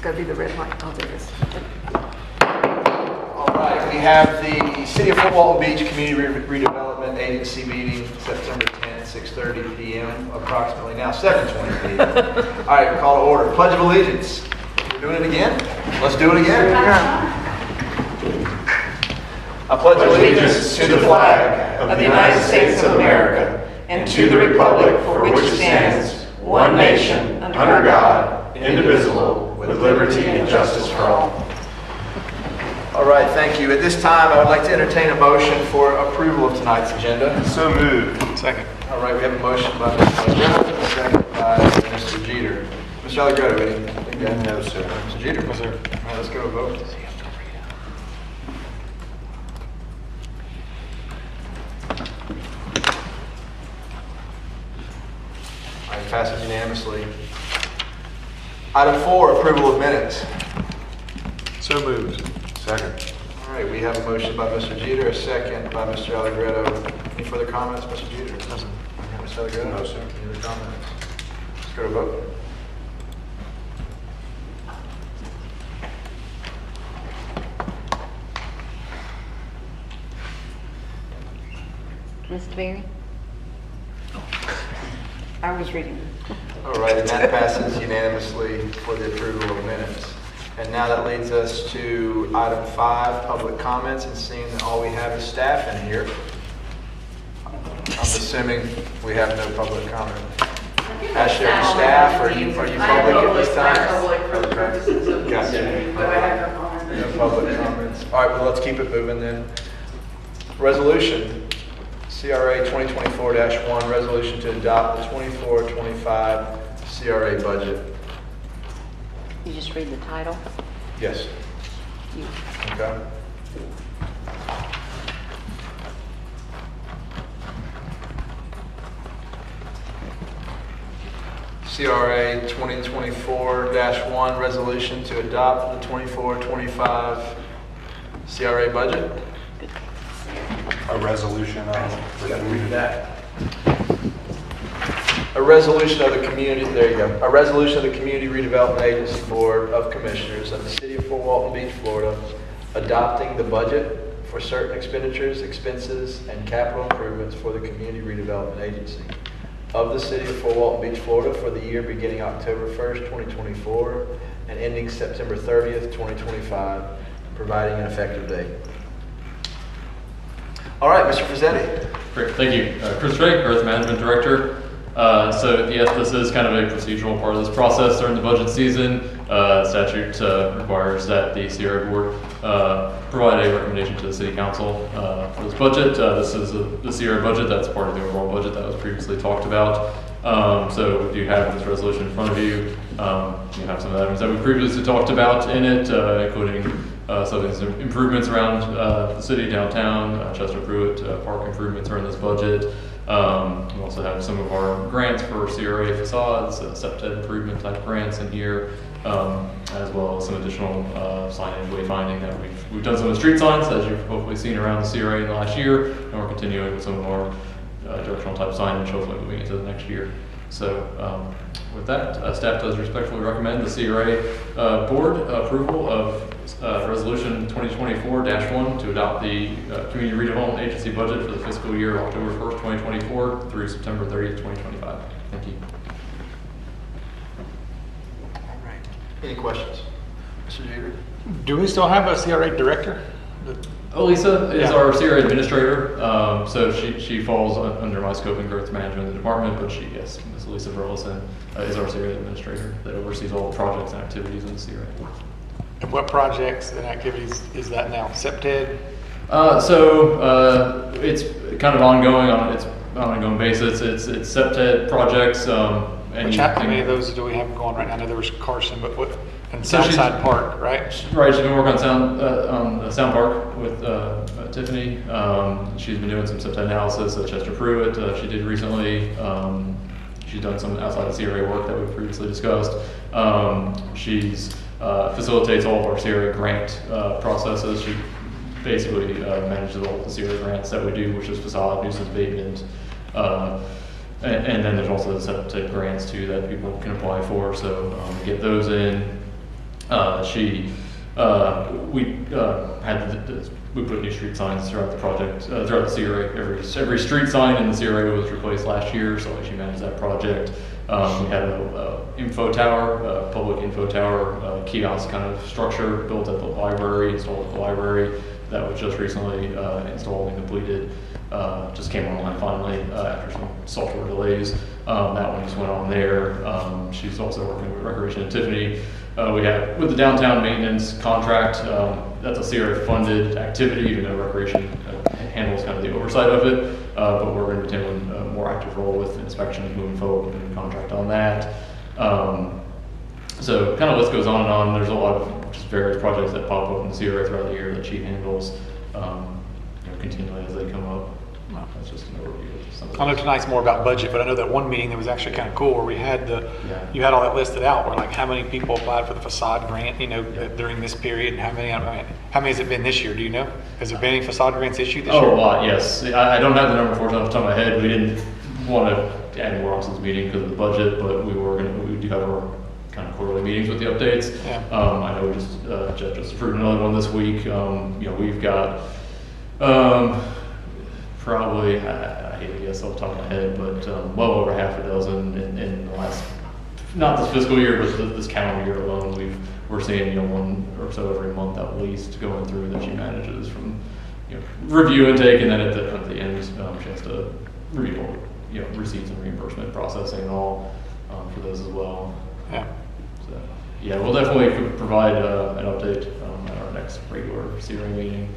got to be the red light. Oh, there it is. All right, we have the City of Fort Walton Beach Community Redevelopment Agency meeting September 10th, 6:30 p.m. approximately now 7:20 p.m. All right, call to order. Pledge of Allegiance. We're doing it again? Let's do it again. I pledge allegiance to the flag of the United States of America and to the republic for which it stands, one nation, under God, indivisible, with liberty and justice for all. All right, thank you. At this time, I would like to entertain a motion for approval of tonight's agenda. So moved. Second. All right, we have a motion by Mr. Allegretto, a second by Mr. Jeter. Mr. Allegretto, anything? No, sir. Mr. Jeter? No, sir. All right, let's go to a vote. All right, passes unanimously. Item 4, approval of minutes. So moved. Second. All right, we have a motion by Mr. Jeter, a second by Mr. Allegretto. Any further comments, Mr. Jeter? No, sir. Mr. Allegretto? No, sir. Any other comments? Let's go to vote. Mr. Berry? I was reading. All right, and that passes unanimously for the approval of minutes. And now that leads us to item 5, public comments, and seeing that all we have is staff in here, I'm assuming we have no public comment. Ashley, are you staff, or are you public at this time? I'm public for the purposes of this Gotcha. meeting, but I have no comment. No public comments. All right, well, let's keep it moving then. Resolution, CRA 2024-1, resolution to adopt the 24-25 CRA budget. You just read the title. Yes. You. Okay. CRA 2024-1, resolution to adopt the 24-25 CRA budget. A resolution of the community. A resolution of the community, there you go. A resolution of the Community Redevelopment Agency Board of Commissioners of the City of Fort Walton Beach, Florida, adopting the budget for certain expenditures, expenses, and capital improvements for the Community Redevelopment Agency of the City of Fort Walton Beach, Florida for the year beginning October 1st, 2024 and ending September 30th, 2025, providing an effective date. All right, Mr. Frizzetti. Great, thank you. Chris Drake, Growth Management Director. So yes, this is kind of a procedural part of this process during the budget season. Statute requires that the CRA board provide a recommendation to the City Council for this budget. This is the CRA budget. That's part of the overall budget that was previously talked about. So we do have this resolution in front of you. You have some of the items that we previously talked about in it, including some of these improvements around the city, downtown, Chester Pruitt, park improvements are in this budget. We also have some of our grants for CRA facades, septic improvement type grants in here, as well as some additional signage wayfinding that we've done some of the street signs, as you've hopefully seen around the CRA in the last year, and we're continuing with some of our directional type signage hopefully moving into the next year. So with that, staff does respectfully recommend the CRA board approval of Resolution 2024-1 to adopt the Community Redevelopment Agency budget for the fiscal year October 1st, 2024 through September 30th, 2025. Thank you. All right. Any questions? Mr. Jeter? Do we still have a CRA director? Lisa is Yeah. our CRA administrator, so she falls under my scope and growth management of the department, but yes, Ms. Lisa Burleson is our CRA administrator that oversees all the projects and activities in the CRA. And what projects and activities is that now? SEPTED? So it's kind of ongoing on an ongoing basis. It's SEPTED projects. How many of those do we have going right now? I know there was Carson, but what? And So she's- Southside Park, right? Right, she's been working on Sound Park with Tiffany. She's been doing some SEPTED analysis at Chester Pruitt. She did recently. She's done some outside of CRA work that we previously discussed. She's facilitates all of our CRA grant processes. She basically manages all the CRA grants that we do, which is facade, nuisance abatement, and then there's also the SEPTED grants too that people can apply for. So we get those in. We put new street signs throughout the project, throughout the CRA. Every street sign in the CRA was replaced last year, so she managed that project. We had a info tower, public info tower, kiosk kind of structure built at the library, installed at the library. That was just recently installed and completed. Just came online finally after some software delays. That one just went on there. She's also working with Recreation and Tiffany. We have, with the downtown maintenance contract, that's a CRA funded activity, even though Recreation handles kind of the oversight of it. But we're going to be taking a more active role with inspections moving forward and the contract on that. So kind of list goes on and on. There's a lot of just various projects that pop up in the CRA throughout the year that she handles continually as they come up. That's just an overview of some of I know those. tonight's more about budget, but I know that one meeting that was actually kind of cool where we had you had all that listed out, where like how many people applied for the facade grant, during this period, and how many has it been this year? Do you know? Has there been any facade grants issued this year? Oh, a lot, yes. I don't have the number for it off the top of my head. We didn't want to add more on to this meeting because of the budget, but we do have our kind of quarterly meetings with the updates. Yeah. I know we Jeff just approved another one this week. We've got probably, I hate to guess off the top of my head, but well over half a dozen in the last, not this fiscal year, but this calendar year alone. We're seeing one or so every month at least going through that she manages from review intake, and then at the end she has to review receipts and reimbursement processing and all for those as well. Yeah. So, yeah, we'll definitely provide an update at our next regular CRA meeting.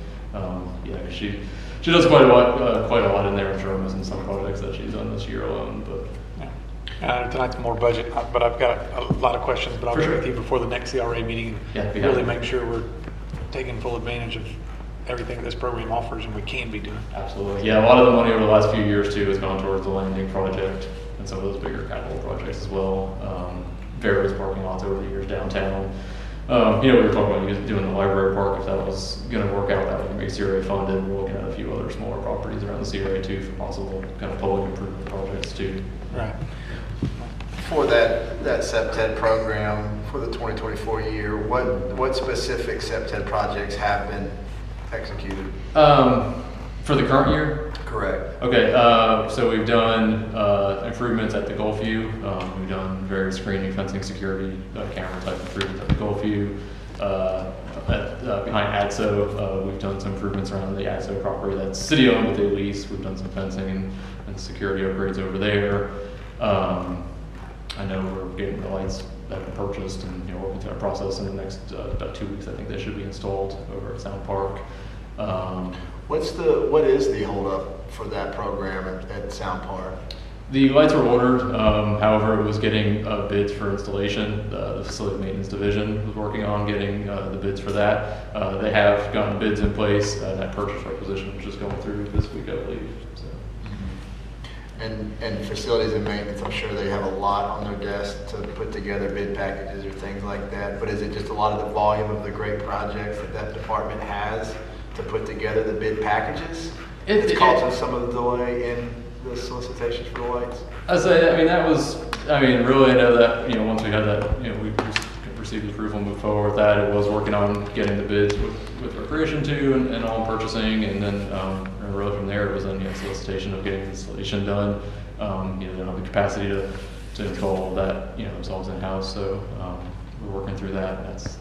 She does quite a lot in there. I'm sure I'm missing some projects that she's done this year alone, but. Tonight's more budget, but I've got a lot of questions, but I'll For get sure. with you before the next CRA meeting. Yeah, and be really happy. make sure we're taking full advantage of everything that this program offers and we can be doing. Absolutely. Yeah, a lot of the money over the last few years too has gone towards the landing project and some of those bigger capital projects as well. Various parking lots over the years downtown. We were talking about doing the library park. If that was going to work out, that would be CRA funded. We're looking at a few other smaller properties around the CRA too for possible kind of public improvement projects too. Right. For that SEPTED program for the 2024 year, what specific SEPTED projects have been executed? For the current year? Correct. Okay, so we've done improvements at the Gulfview. We've done various screening, fencing, security, camera type improvements at the Gulfview. Behind ADSO, we've done some improvements around the ADSO property that's city owned, but they lease. We've done some fencing and security upgrades over there. I know we're getting the lights that have been purchased and working through that process in the next about 2 weeks. I think they should be installed over at Sound Park. What is the holdup for that program at Sound Park? The lights were ordered, however, it was getting bids for installation. The facility maintenance division was working on getting the bids for that. They have gotten bids in place. That purchase requisition was just going through this week, I believe. So. And facilities and maintenance, I'm sure they have a lot on their desk to put together bid packages or things like that. But is it just a lot of the volume of the great projects that department has to put together the bid packages? It's causing some of the delay in the solicitations for the lights? Really, I know that, once we had that, we received approval, moved forward with that. It was working on getting the bids with Recreation too and all purchasing, and then really from there it was then solicitation of getting the installation done. They don't have the capacity to install all that, themselves in-house, so we're working through that. That's,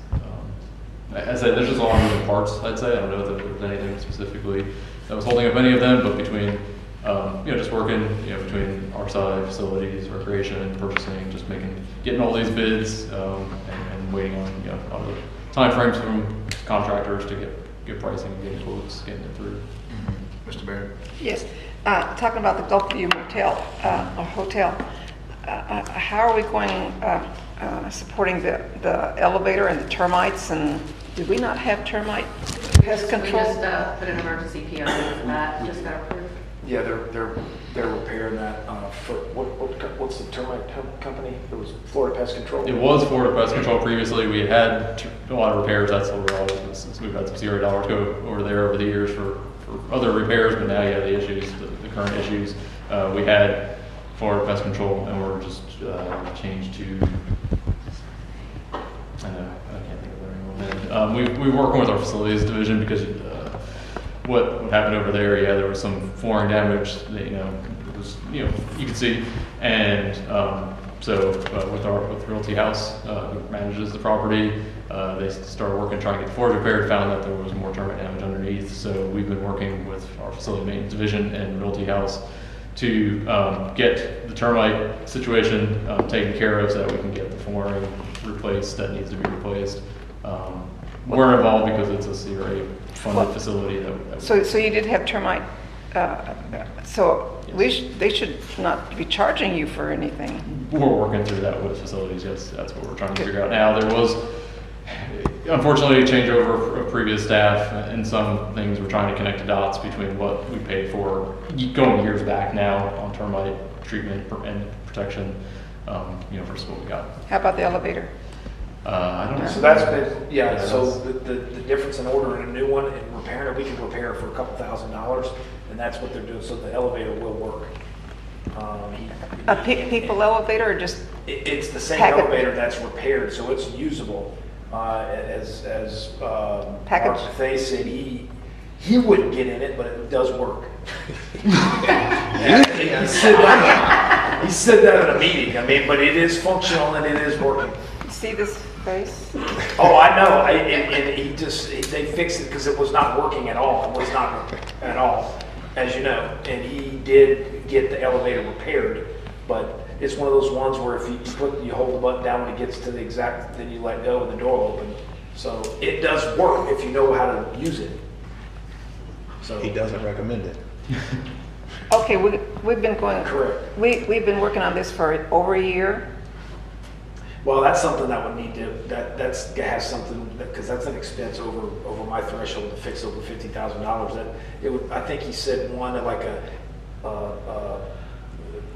as I said, there's just a lot of moving parts, I'd say. I don't know if there was anything specifically that was holding up any of them, but between just working, between our side, facilities, recreation, purchasing, just getting all these bids, and waiting on, other timeframes from contractors to get pricing, getting quotes, getting it through. Mr. Barrett? Yes, talking about the Gulfview hotel, how are we going, supporting the elevator and the termites, and do we not have termite pest control? We just put an emergency PO for that, just got approved. Yeah, they're repairing that for what's the termite company? It was Florida Pest Control. It was Florida Pest Control previously. We had a lot of repairs. That's what we're always, since we've had some $0 go over there over the years for other repairs, but now the issues, the current issues. We had Florida Pest Control, and we're just changed to, I can't think we're working with our facilities division because what happened over there, yeah, there was some flooring damage that, it was, you can see. And so with Realty House, who manages the property, they started working trying to get the floors repaired, found that there was more termite damage underneath. So we've been working with our facility maintenance division and Realty House to get the termite situation taken care of so that we can get the flooring replaced that needs to be replaced. We're involved because it's a CRA funded facility. So you did have termite, so they should not be charging you for anything. We're working through that with facilities, yes, that's what we're trying to figure out now. There was, unfortunately, a changeover of previous staff, and some things we're trying to connect the dots between what we paid for going years back now on termite treatment and protection, versus what we got. How about the elevator? I don't know. So that's been, so the difference in ordering a new one and repairing it, we can repair it for a couple $1,000s, and that's what they're doing, so the elevator will work. A people elevator or just? It's the same Package. elevator that's repaired, so it's usable. As Package. Mark Mathey said, he wouldn't get in it, but it does work. He said that in a meeting, but it is functional and it is working. See this face? Oh, I know, and they fixed it because it was not working at all. It was not at all, as you know. And he did get the elevator repaired, but it's one of those ones where if you hold the button down when it gets to the exact, then you let go and the door open. So it does work if you know how to use it. So He doesn't recommend it. Okay, we've been going. Correct. We've been working on this for over a year. Well, that's something that would need to, that has something, because that's an expense over my threshold to fix over $50,000. That it would, I think he said one like a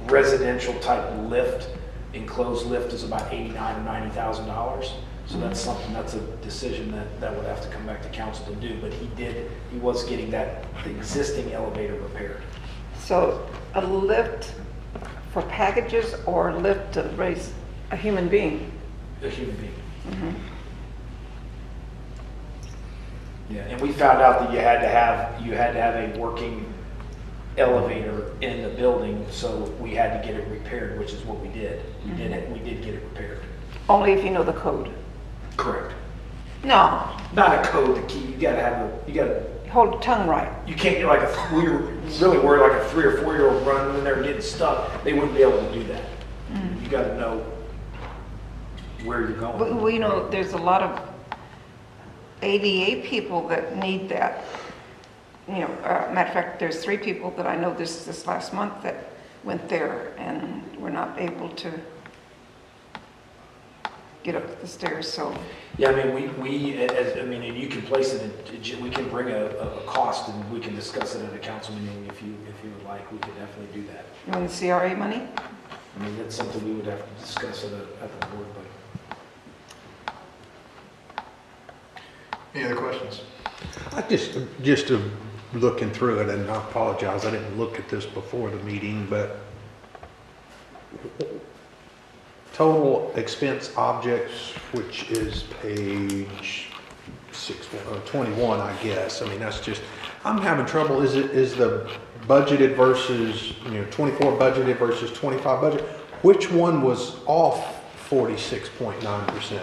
residential type lift, enclosed lift is about $89,000 or $90,000. So that's something, that's a decision that would have to come back to council to do. But he was getting the existing elevator repaired. So a lift for packages or a lift to raise a human being? A human being. Mm-hmm. Yeah, and we found out that you had to have a working elevator in the building, so we had to get it repaired, which is what we did. We did get it repaired. Only if you know the code. Correct. No, Not a code, the key. You gotta hold your tongue right. you can't get like we were really worried like a 3 or 4 year old running in there and getting stuck. They wouldn't be able to do that. You gotta know where you're going. Well, there's a lot of ADA people that need that. Matter of fact, there's 3 people that I know this last month that went there and were not able to get up the stairs, so. Yeah, I mean, and you can place it in, we can bring a cost and we can discuss it at a council meeting if you would like. We could definitely do that. You want the CRA money? I mean, that's something we would have to discuss at the board, but. Any other questions? I just looking through it, and I apologize, I didn't look at this before the meeting, but total expense objects, which is page 21, I guess. I mean, that's just, I'm having trouble. Is the budgeted versus, 24 budgeted versus 25 budget? Which one was off 46.9%?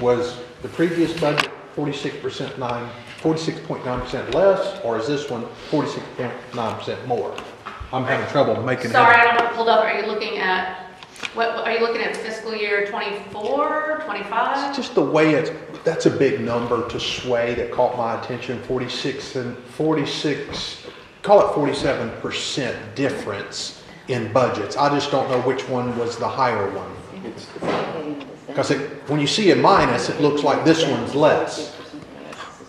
Was the previous budget 46.9% less, or is this one 46.9% more? I'm having trouble making. Sorry, I don't have it pulled up. Are you looking at, what are you looking at, fiscal year 24, 25? It's just the way that's a big number to sway that caught my attention. 46, call it 47% difference in budgets. I just don't know which one was the higher one. Because when you see a minus, it looks like this one's less.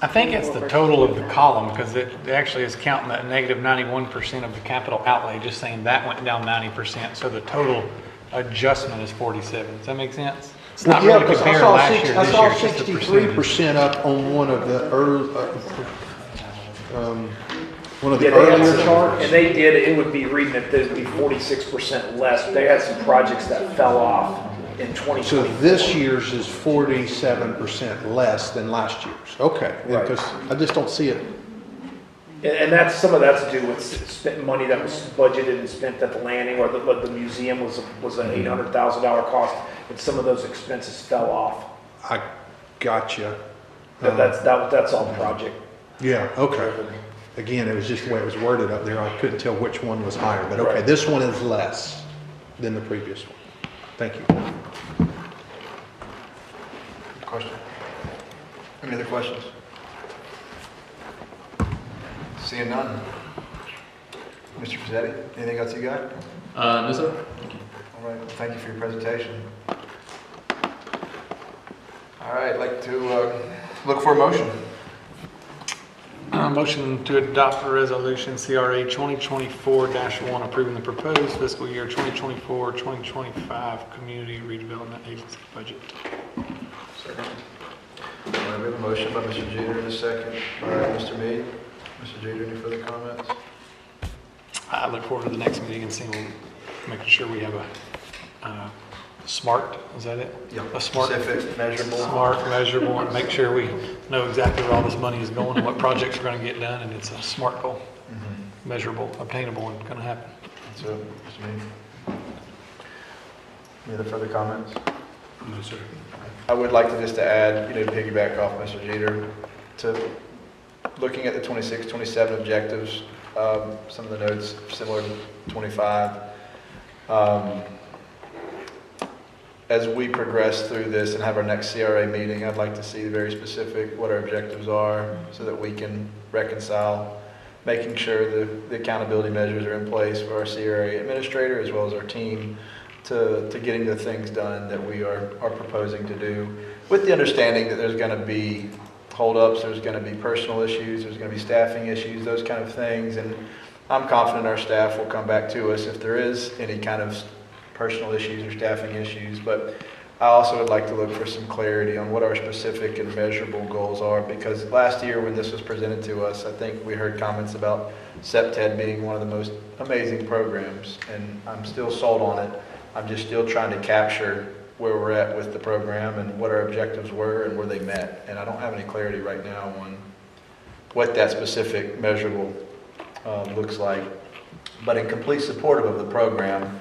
I think it's the total of the column, because it actually is counting that negative 91% of the capital outlay, just saying that went down 90%. So the total adjustment is 47. Does that make sense? It's not really compared to last year, I this saw year, it's just the percentage. 63% up on one of the Yeah, earlier charts. And it would be reading it, there'd be 46% less. They had some projects that fell off in 2020. So this year's is 47% less than last year's. Okay, Right. because I just don't see it. And that's, some of that's to do with spent money that was budgeted and spent at the landing, or the museum was an $800,000 cost, and some of those expenses fell off. I gotcha. That's all project. Yeah, okay. Again, it was just the way it was worded up there. I couldn't tell which one was higher, but okay, Right. this one is less than the previous one. Thank you. Question? Any other questions? Seeing none. Mr. Pizzetti, anything else you got? No, sir. All right, well, thank you for your presentation. All right, I'd like to look for a motion. Motion to adopt a resolution CRA 2024-1 approving the proposed fiscal year 2024-2025 Community Redevelopment Agency budget. Second. All right, we have a motion by Mr. Jeter and a second by Mr. Mead. Mr. Jeter, any further comments? I look forward to the next meeting and making sure we have a SMART, is that it? Yep. A SMART. Specific, measurable. Smart, measurable, and make sure we know exactly where all this money is going and what projects are going to get done, and it's a SMART goal, measurable, obtainable, and going to happen. So, Mr. Mead. Any other further comments? No, sir. I would like to just to add, piggyback off Mr. Jeter, to looking at the 26, 27 objectives, some of the notes similar to 25. As we progress through this and have our next CRA meeting, I'd like to see very specific what our objectives are so that we can reconcile, making sure the accountability measures are in place for our CRA administrator as well as our team to getting the things done that we are proposing to do, with the understanding that there's going to be holdups, there's going to be personal issues, there's going to be staffing issues, those kind of things, and I'm confident our staff will come back to us if there is any kind of personal issues or staffing issues, but I also would like to look for some clarity on what our specific and measurable goals are, because last year when this was presented to us, I think we heard comments about SEPTED being one of the most amazing programs, and I'm still sold on it. I'm just still trying to capture where we're at with the program and what our objectives were and where they met, and I don't have any clarity right now on what that specific measurable looks like, but in complete support of the program.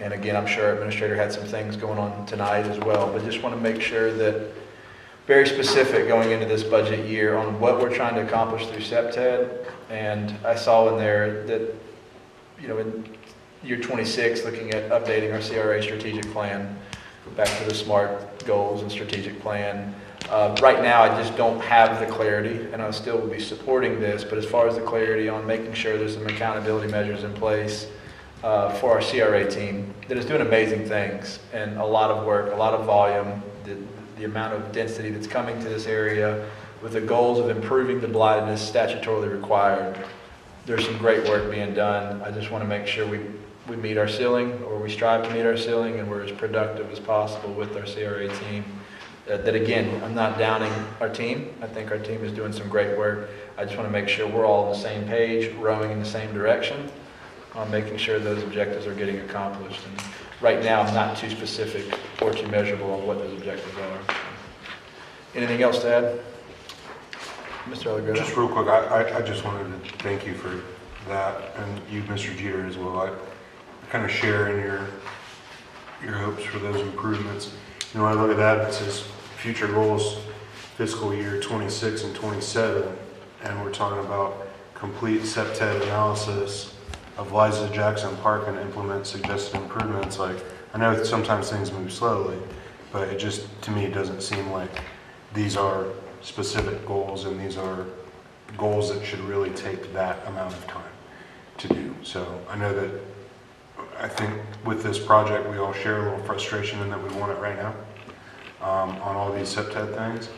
And again, I'm sure our administrator had some things going on tonight as well, but just want to make sure that very specific going into this budget year on what we're trying to accomplish through SEPTED. And I saw in there that, in year 26, looking at updating our CRA strategic plan, back to the SMART goals and strategic plan. Right now, I just don't have the clarity, and I still will be supporting this, but as far as the clarity on making sure there's some accountability measures in place for our CRA team that is doing amazing things and a lot of work, a lot of volume, the amount of density that's coming to this area with the goals of improving the blightiness statutorily required. There's some great work being done. I just want to make sure we meet our ceiling, or we strive to meet our ceiling, and we're as productive as possible with our CRA team. That again, I'm not downing our team. I think our team is doing some great work. I just want to make sure we're all on the same page, rowing in the same direction, on making sure those objectives are getting accomplished. And right now, I'm not too specific or too measurable on what those objectives are. Anything else to add? Mr. Allegretto? Just real quick, I just wanted to thank you for that, and you, Mr. Jeter, as well. I kind of share in your hopes for those improvements. When I look at that, it says future goals fiscal year 26 and 27, and we're talking about complete SEPTED analysis of Liza Jackson Park and implement suggested improvements. Like, I know that sometimes things move slowly, but it just, to me, it doesn't seem like these are specific goals, and these are goals that should really take that amount of time to do. So I know that, I think with this project, we all share a little frustration in that we want it right now on all these SEPTED things,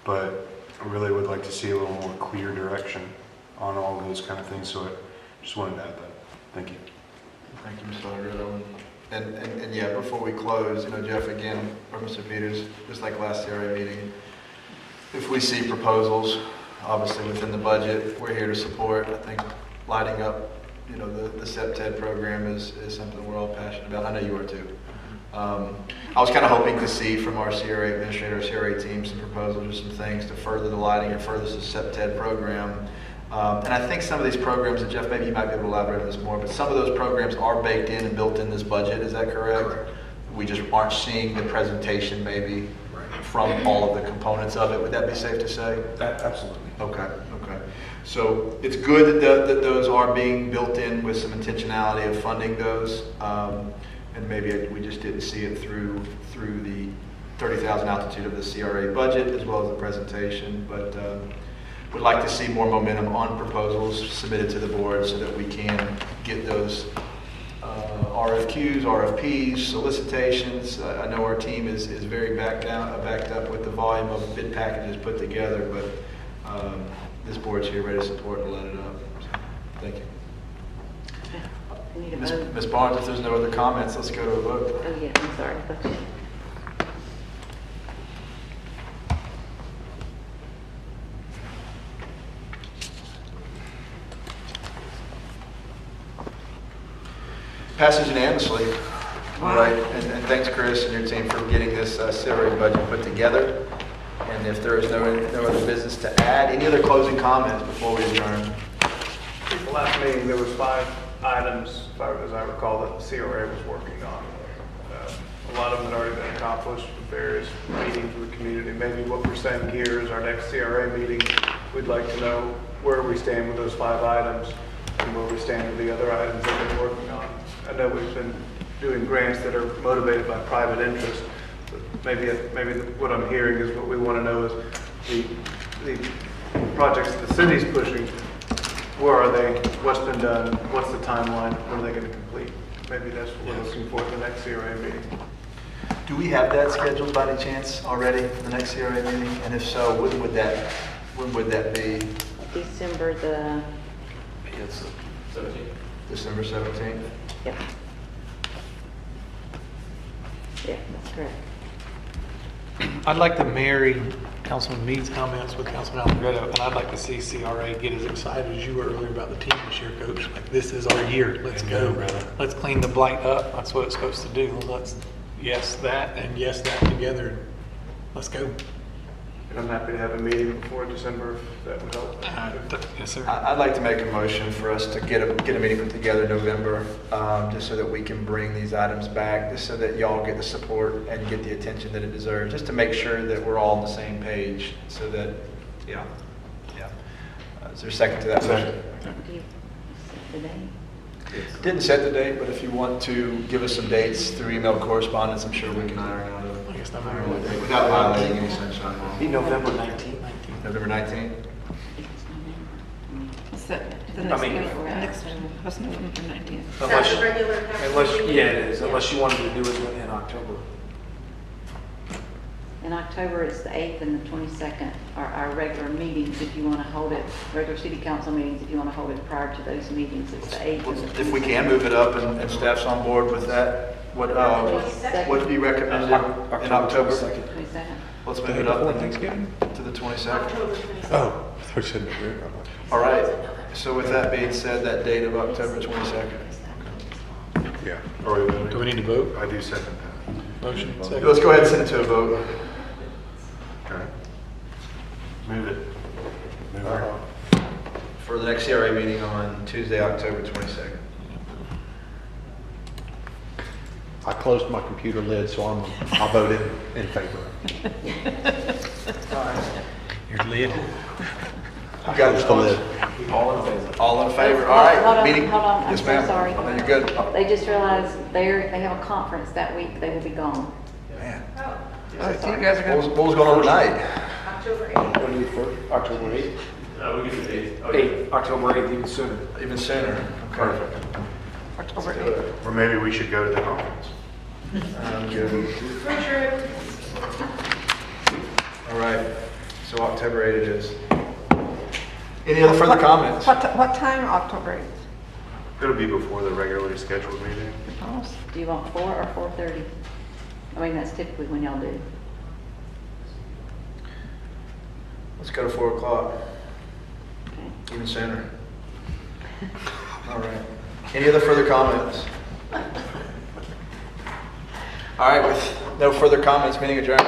but I really would like to see a little more clear direction on all those kind of things. So I just wanted to add that. Thank you. Thank you, Mr. Allegretto. And yeah, before we close, Jeff, again, or Mr. Peters, just like last CRA meeting, if we see proposals, obviously within the budget, we're here to support. I think lighting up, the SEPTED program is something we're all passionate about. I know you are too. I was kind of hoping to see from our CRA administrator, CRA team, some proposals or some things to further the lighting or further the SEPTED program. And I think some of these programs, and Jeff, maybe you might be able to elaborate on this more, but some of those programs are baked in and built in this budget, is that correct? Correct. We just aren't seeing the presentation maybe from all of the components of it. Would that be safe to say? Absolutely. Okay, okay. So it's good that those are being built in with some intentionality of funding those. And maybe we just didn't see it through the 30,000 altitude of the CRA budget as well as the presentation. But would like to see more momentum on proposals submitted to the board so that we can get those RFQs, RFPs, solicitations. I know our team is very backed up with the volume of bid packages put together, but this board's here ready to support and let it up. So, thank you. We need a vote. Ms. Barnes, if there's no other comments, let's go to a vote. Oh, yeah, I'm sorry. Okay. Passes unanimously. Wow. Right, and thanks, Chris, and your team for getting this CRA budget put together. And if there is no other business to add, any other closing comments before we adjourn? At the last meeting, there was 5 items, as I recall, that the CRA was working on. A lot of them had already been accomplished with various meetings with the community. Maybe what we're saying here is our next CRA meeting, we'd like to know where we stand with those 5 items and where we stand with the other items that we've been working on. I know we've been doing grants that are motivated by private interest, but maybe what I'm hearing is what we want to know is the projects the city's pushing, where are they, what's been done, what's the timeline, when are they going to complete? Maybe that's what we're looking for at the next CRA meeting. Do we have that scheduled by any chance already for the next CRA meeting? And if so, when would that be? December the, December 17th? yep. Yeah, that's correct. I'd like to marry Councilman Meade's comments with Councilman Allegretto, and I'd like to see CRA get as excited as you were earlier about the team this year, Coach. Like, this is our year. Let's go. Let's clean the blight up. That's what it's supposed to do. Let's yes that and yes that together. Let's go. And I'm happy to have a meeting before December if that would help. Yes, sir. I'd like to make a motion for us to get a meeting put together in November, just so that we can bring these items back, just so that y'all get the support and get the attention that it deserves, just to make sure that we're all on the same page, so that, yeah. Is there a second to that motion? Do you set the date? Didn't set the date, but if you want to give us some dates through email correspondence, I'm sure we can iron out I guess a November. without violating any sunshine Be law. November 19th. November 19th? Is that the next meeting? Was November 19th? Unless, That's a regular council meeting? yeah, it is, unless you wanted to do it in October. In October, it's the 8th and the 22nd are our regular meetings. If you want to hold it, regular city council meetings, if you want to hold it prior to those meetings, it's the 8th and the 22nd. If we can move it up and staff's on board with that, what do you recommend in October? 22nd. 22nd. Let's move it up Before then Thanksgiving? to the 22nd. Oh, I thought you said November. All right, so with that being said, that date of October 22nd. Yeah. Are we voting? Do we need to vote? I do second that. Motion. Second. Let's go ahead and send it to a vote. Okay. Move it. Move it. For the next CRA meeting on Tuesday, October 22nd. I closed my computer lid, so I'll vote in favor. Your lid. You got Close the lid. All in favor? All in favor? All Hold right, on, meeting. hold on, I'm Yes, so ma'am. sorry. No, you're good. They just realized they have a conference that week. They will be gone. Man, Oh, so you guys are what was going on tonight? October 8th. When do you first? October 8th? We get the 8th. 8th, October 8th, even sooner. Even sooner. Okay. October 8th. Or maybe we should go to the conference. I'm good. For sure. All right, so October 8th it is. Any other further comments? What time, October 8th? It'll be before the regularly scheduled meeting. Do you want 4 or 4:30? I mean, that's typically when y'all do. Let's go to 4 o'clock, Okay. even sooner. All right. Any other further comments? All right, with no further comments, meeting adjourned.